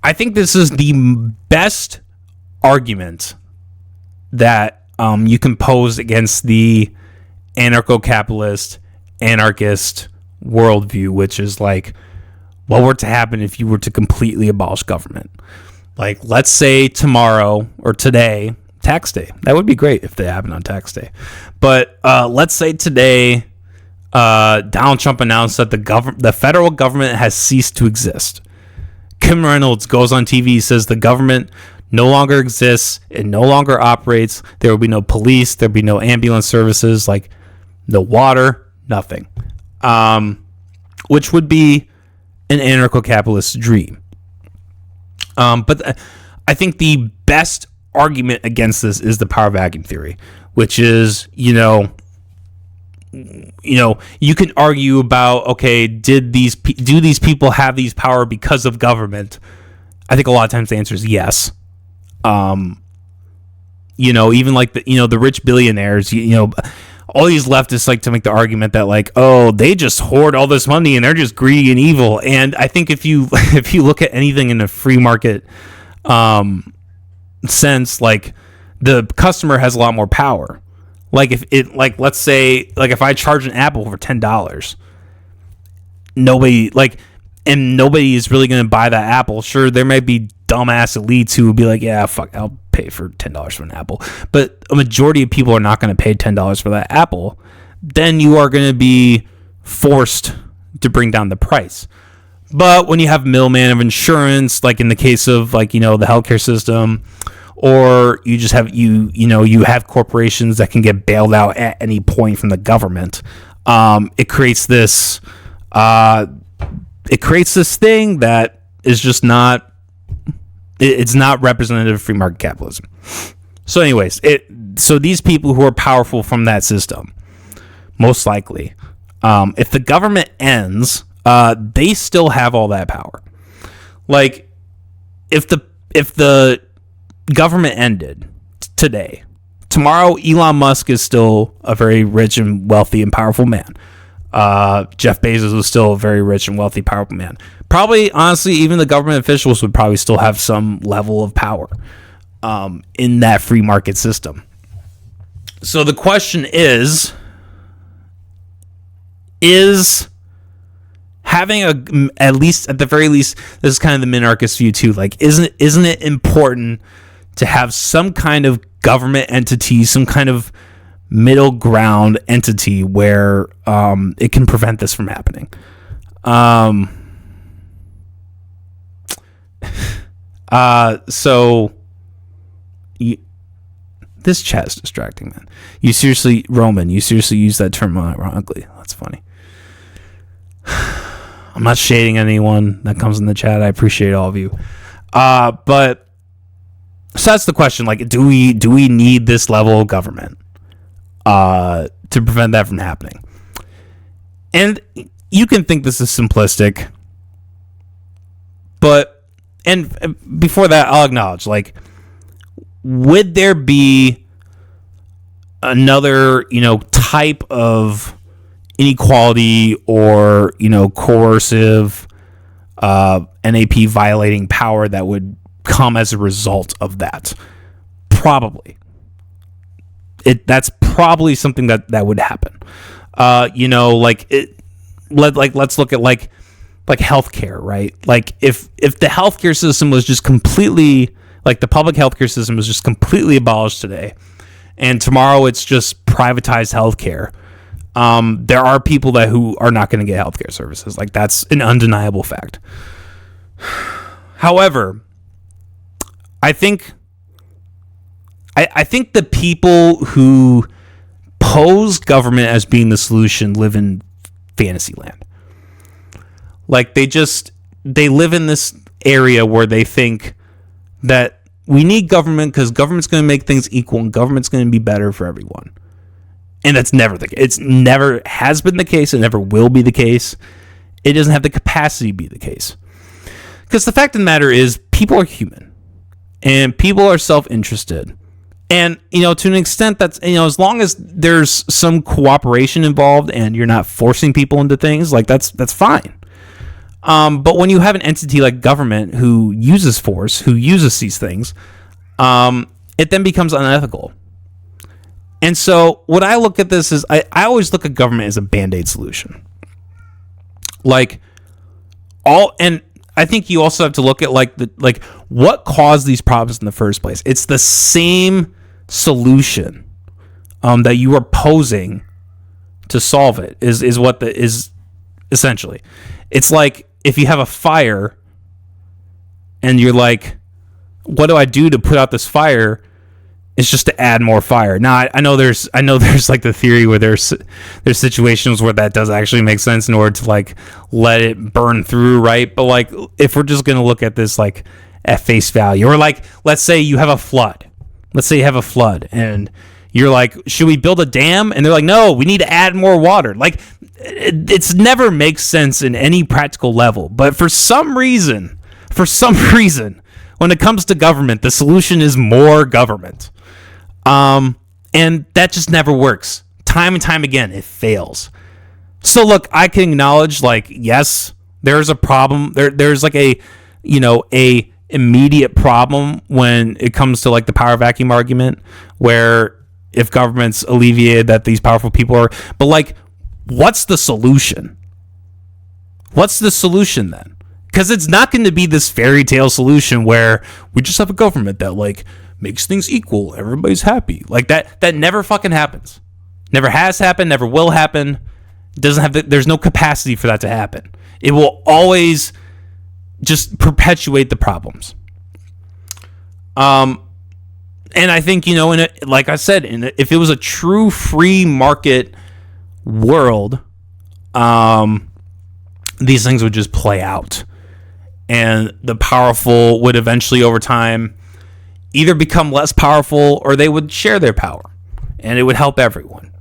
I think this is the best argument that you can pose against the anarcho-capitalist, anarchist worldview, which is like, what were to happen if you were to completely abolish government? Like, let's say tomorrow or today, tax day. That would be great if they happened on tax day. But let's say today, Donald Trump announced that the federal government has ceased to exist. Kim Reynolds goes on TV, says the government no longer exists, it no longer operates, there will be no police, there'll be no ambulance services, like no water, nothing. Which would be an anarcho-capitalist dream. But I think the best argument against this is the power vacuum theory, which is, you can argue about, okay, do these people have these power because of government? I think a lot of times the answer is yes. Even like the rich billionaires, all these leftists like to make the argument that like, oh, they just hoard all this money and they're just greedy and evil. And I think if you look at anything in a free market sense, like the customer has a lot more power. Like let's say like if I charge an apple for $10, nobody is really going to buy that apple. Sure, there might be dumbass elites who would be like, yeah, fuck, I'll pay for $10 for an apple. But a majority of people are not going to pay $10 for that apple. Then you are going to be forced to bring down the price. But when you have middleman of insurance, like in the case of like, the healthcare system, or you just have you have corporations that can get bailed out at any point from the government, it creates this thing that is just not. It's not representative of free market capitalism. So anyways, so these people who are powerful from that system, most likely, if the government ends, they still have all that power. Like, if the government ended today, tomorrow Elon Musk is still a very rich and wealthy and powerful man. Jeff Bezos was still a very rich and wealthy, powerful man. Probably, honestly, even the government officials would probably still have some level of power in that free market system. So the question is having at the very least, this is kind of the minarchist view too. Like, isn't it important to have some kind of government entity, some kind of middle ground entity where it can prevent this from happening? This chat is distracting, man. Roman, you seriously use that term ironically. That's funny. I'm not shading anyone that comes in the chat. I appreciate all of you. But so that's the question. Like, do we need this level of government to prevent that from happening? And you can think this is simplistic, and before that, I'll acknowledge, like, would there be another, type of inequality or, coercive NAP violating power that would come as a result of that? Probably. That's probably something that would happen. Let's look at like healthcare, right? Like if the healthcare system was just completely, like the public healthcare system was just completely abolished today, and tomorrow it's just privatized healthcare, there are people who are not going to get healthcare services. Like, that's an undeniable fact. However, I think the people who pose government as being the solution live in fantasy land. Like, they live in this area where they think that we need government because government's going to make things equal and government's going to be better for everyone. And that's never the case. It's never has been the case. It never will be the case. It doesn't have the capacity to be the case. Because the fact of the matter is, people are human. And people are self-interested. And, to an extent, that's, as long as there's some cooperation involved and you're not forcing people into things, like, that's fine. But when you have an entity like government who uses force, who uses these things, it then becomes unethical. And so what I look at this is I always look at government as a Band-Aid solution. And I think you also have to look at what caused these problems in the first place. It's the same solution that you are posing to solve it is what is essentially. It's like if you have a fire and you're like, what do I do to put out this fire? It's just to add more fire. Now I know there's like the theory where there's situations where that does actually make sense in order to like let it burn through, right? But like if we're just gonna look at this like at face value, or like let's say you have a flood. Let's say you have a flood and you're like, should we build a dam? And they're like, no, we need to add more water. Like it's never makes sense in any practical level. But for some reason, when it comes to government, the solution is more government. And that just never works. Time and time again, it fails. So look, I can acknowledge, like, yes, there's a problem. There's like a immediate problem when it comes to like the power vacuum argument, where if governments alleviated that these powerful people are, but like, what's the solution? What's the solution then? Because it's not going to be this fairy tale solution where we just have a government that like makes things equal, everybody's happy. Like that never fucking happens. Never has happened, never will happen. There's no capacity for that to happen. It will always just perpetuate the problems. And I think, like I said, if it was a true free market world, these things would just play out. And the powerful would eventually, over time, either become less powerful or they would share their power. And it would help everyone.